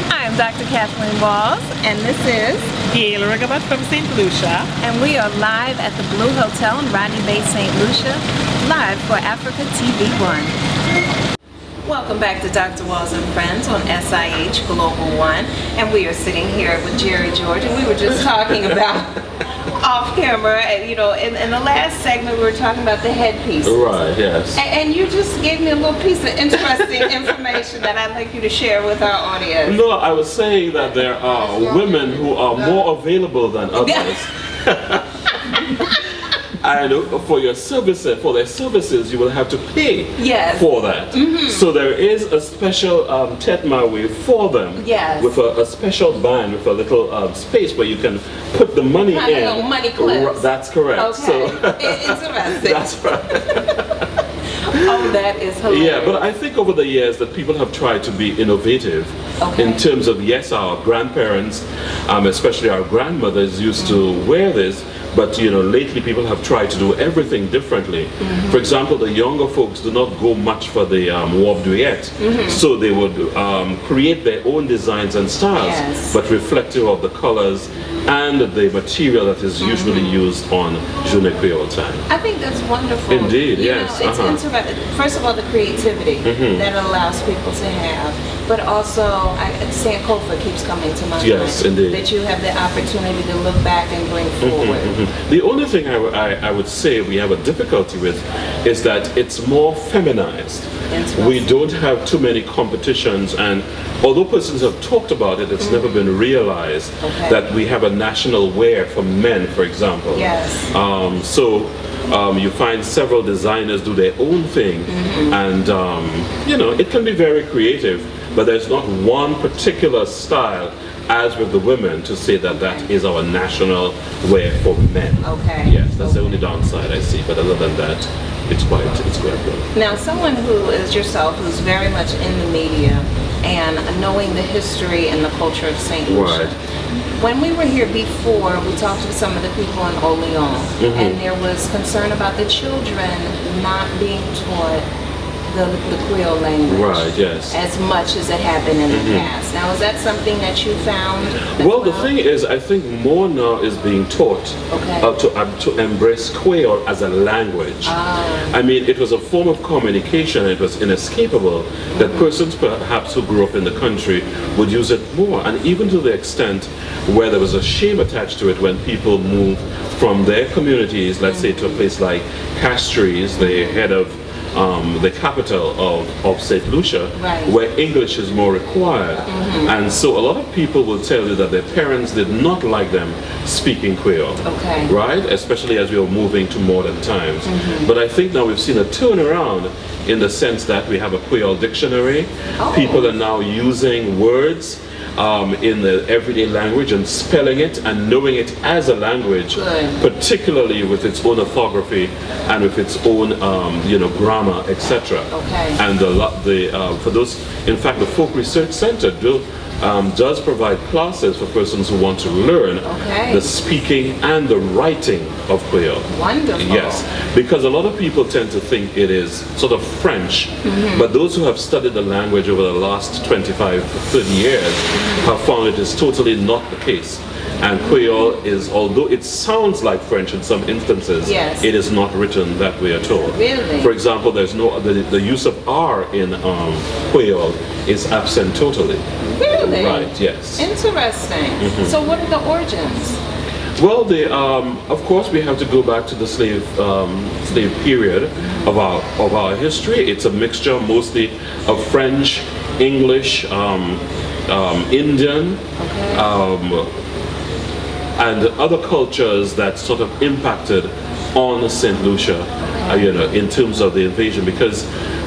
I'm Dr. Kathleen Walls, and this is Gail Rigabat from St. Lucia. and we are live at the Blue Hotel in Rodney Bay, St. Lucia, live for Africa TV1. Welcome back to Dr. Walls and Friends on SIH Global One, and we are sitting here with Jerry George, and we were just talking about off camera, and you know, in the last segment we were talking about the headpiece. Right, yes. And you just gave me a little piece of interesting information that I'd like you to share with our audience. No, I was saying that there are women who are more available than others. And for your services, for their services, you will have to pay for that. So there is a special tetmawi for them, with a special band with a little space where you can put the money in. Little money clips. That's correct. Okay. So Interesting. that's right. Oh, that is hilarious. Yeah, but I think over the years that people have tried to be innovative in terms of, yes, our grandparents, especially our grandmothers used to wear this, but you know, lately people have tried to do everything differently. For example, the younger folks do not go much for the warp duet, so they would create their own designs and styles, but reflective of the colors and the material that is usually used on Journée Creole time. I think that's wonderful. Indeed, you yes. know, it's interesting. First of all, the creativity that allows people to have, but also, Sankofa keeps coming to my mind. Yes, indeed. That you have the opportunity to look back and bring forward. The only thing I would say we have a difficulty with is that it's more feminized. We don't have too many competitions, and although persons have talked about it, it's never been realized that we have a national wear for men, for example. You find several designers do their own thing, and you know, it can be very creative, but there's not one particular style as with the women to say that that is our national wear for men. Yes, that's the only downside I see, but other than that, it's quite good. Now, someone who is yourself, who's very much in the media and knowing the history and the culture of St. Lucia. When we were here before, we talked to some of the people in Oleon, and there was concern about the children not being taught the Creole language as much as it had been in the past. Now, is that something that you found? Well, the thing is, I think more now is being taught to embrace Creole as a language. I mean, it was a form of communication. It was inescapable that persons perhaps who grew up in the country would use it more, and even to the extent where there was a shame attached to it when people moved from their communities, let's say to a place like Castries, the head of the capital of St. Lucia, where English is more required. And so a lot of people will tell you that their parents did not like them speaking Creole, right? Especially as we were moving to modern times. But I think now we've seen a turnaround in the sense that we have a Creole dictionary. People are now using words in the everyday language and spelling it and knowing it as a language, particularly with its own orthography and with its own grammar, etc. And for those, in fact, the Folk Research Center does provide classes for persons who want to learn the speaking and the writing of Creole. Wonderful. Yes, because a lot of people tend to think it is sort of French, but those who have studied the language over the last 25 to 30 years have found it is totally not the case. And Creole is, although it sounds like French in some instances, it is not written that way at all. Really? For example, there's no the use of R in Creole is absent totally. Really? Right. Yes. Interesting. So, what are the origins? Well, of course, we have to go back to the slave period of our history. It's a mixture mostly of French, English, Indian, and other cultures that sort of impacted on St. Lucia, in terms of the invasion, because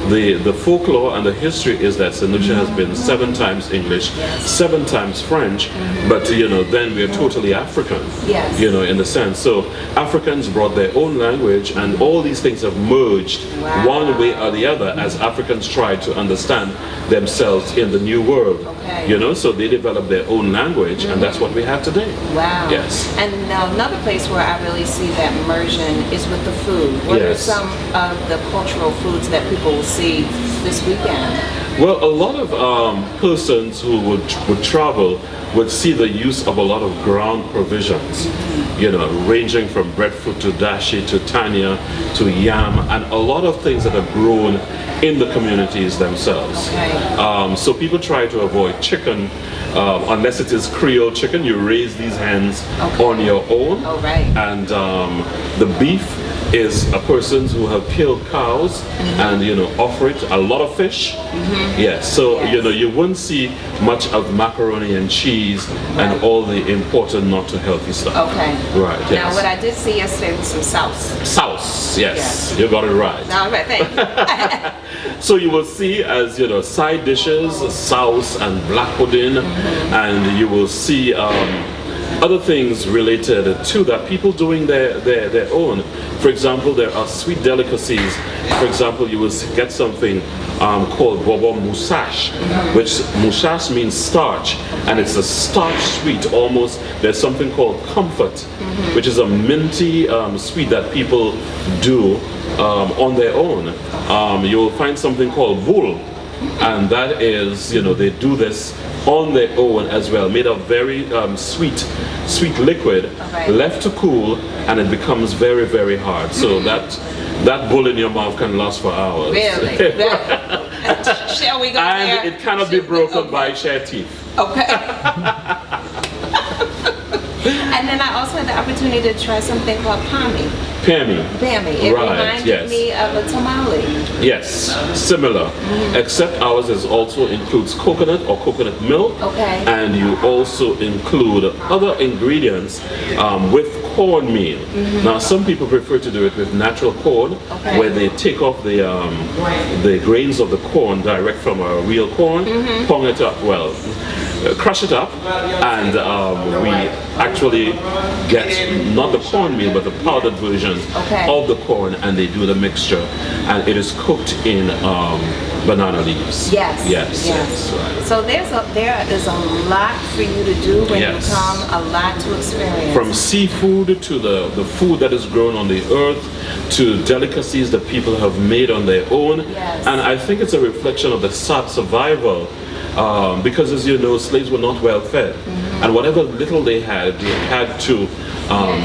the folklore and the history is that St. Lucia has been 7 times English, 7 times French, but then we are totally African, in a sense. So Africans brought their own language, and all these things have merged one way or the other as Africans tried to understand themselves in the new world. So they developed their own language, and that's what we have today. Wow. Yes. And now another place where I really see that immersion is with the food. What are some of the cultural foods that people will see this weekend? Well, a lot of persons who would travel would see the use of a lot of ground provisions, you know, ranging from breadfruit to dashi to tanya to yam, and a lot of things that are grown in the communities themselves. Okay. So people try to avoid chicken, unless it is Creole chicken. You raise these hens on your own. Oh, right. And the beef is a persons who have killed cows and, you know, offer it. A lot of fish. Yes. So, you know, you wouldn't see much of macaroni and cheese and all the important not too healthy stuff. Okay. Right. Yes. Now, what I did see yesterday was some sauce. Sauce. Yes. You got it right. All right, thank you. So you will see, as you know, side dishes, sauce and black pudding, and you will see other things related to that, people doing their own. For example, there are sweet delicacies. For example, you will get something called bobo musash, which musash means starch, and it's a starch sweet almost. There's something called comfort, which is a minty sweet that people do on their own. You will find something called bull, and that is, you know, they do this on their own as well, made of very sweet liquid, left to cool, and it becomes very, very hard. So that bull in your mouth can last for hours. Really? Shall we go there? And it cannot be broken by shared teeth. Okay. And then I also had the opportunity to try something called pami. Pami. It reminded me of a tamale. Yes, similar. Except ours also includes coconut or coconut milk. Okay. And you also include other ingredients with cornmeal. Now, some people prefer to do it with natural corn, where they take off the grains of the corn direct from a real corn, pong it up, crush it up, and we actually get not the cornmeal but the powdered version of the corn, and they do the mixture, and it is cooked in banana leaves. Yes. Right. So there is a lot for you to do when you come, a lot to experience. From seafood to the food that is grown on the earth, to delicacies that people have made on their own. And I think it's a reflection of the survival. Because, as you know, slaves were not well fed, and whatever little they had to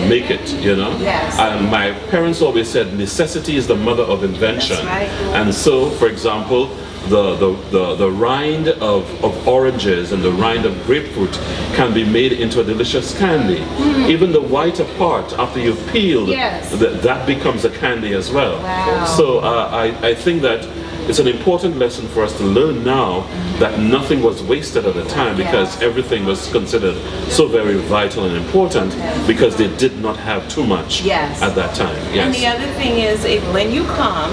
make it, you know. And my parents always said necessity is the mother of invention. That's right. And so, for example, the rind of oranges and the rind of grapefruit can be made into a delicious candy. Even the whiter part, after you've peeled, that becomes a candy as well. So I think that it's an important lesson for us to learn now that nothing was wasted at the time, because everything was considered so very vital and important, because they did not have too much at that time. And the other thing is, when you come,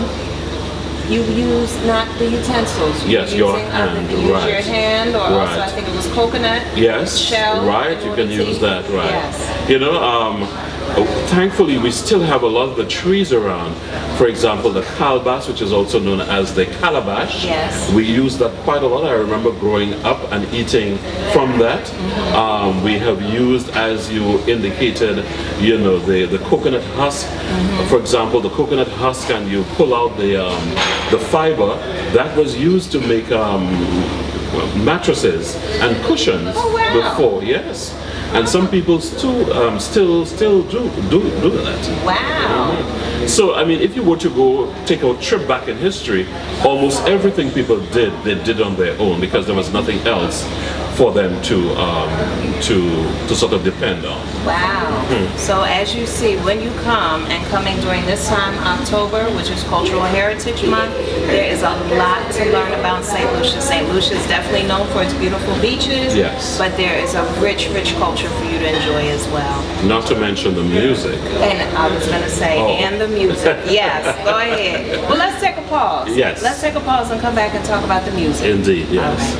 you use not the utensils. Your hand. You use your hand, or also I think it was coconut shell. You can use that. You know, thankfully we still have a lot of the trees around. For example, the calabash, which is also known as the calabash. We use that quite a lot. I remember growing up and eating from that. We have used, as you indicated, you know, the coconut husk. For example, the coconut husk, and you pull out the fiber that was used to make mattresses and cushions before. And some people still do that. Wow. So, I mean, if you were to go take a trip back in history, almost everything people did, they did on their own, because there was nothing else for them to sort of depend on. Wow. So as you see, when you come, and coming during this time, October, which is Cultural Heritage Month, there is a lot to learn about St. Lucia. St. Lucia is definitely known for its beautiful beaches, but there is a rich culture for you to enjoy as well. Not to mention the music. And I was going to say, and the music. Yes, go ahead. Well, let's take a pause. Yes. Let's take a pause and come back and talk about the music. Indeed, yes.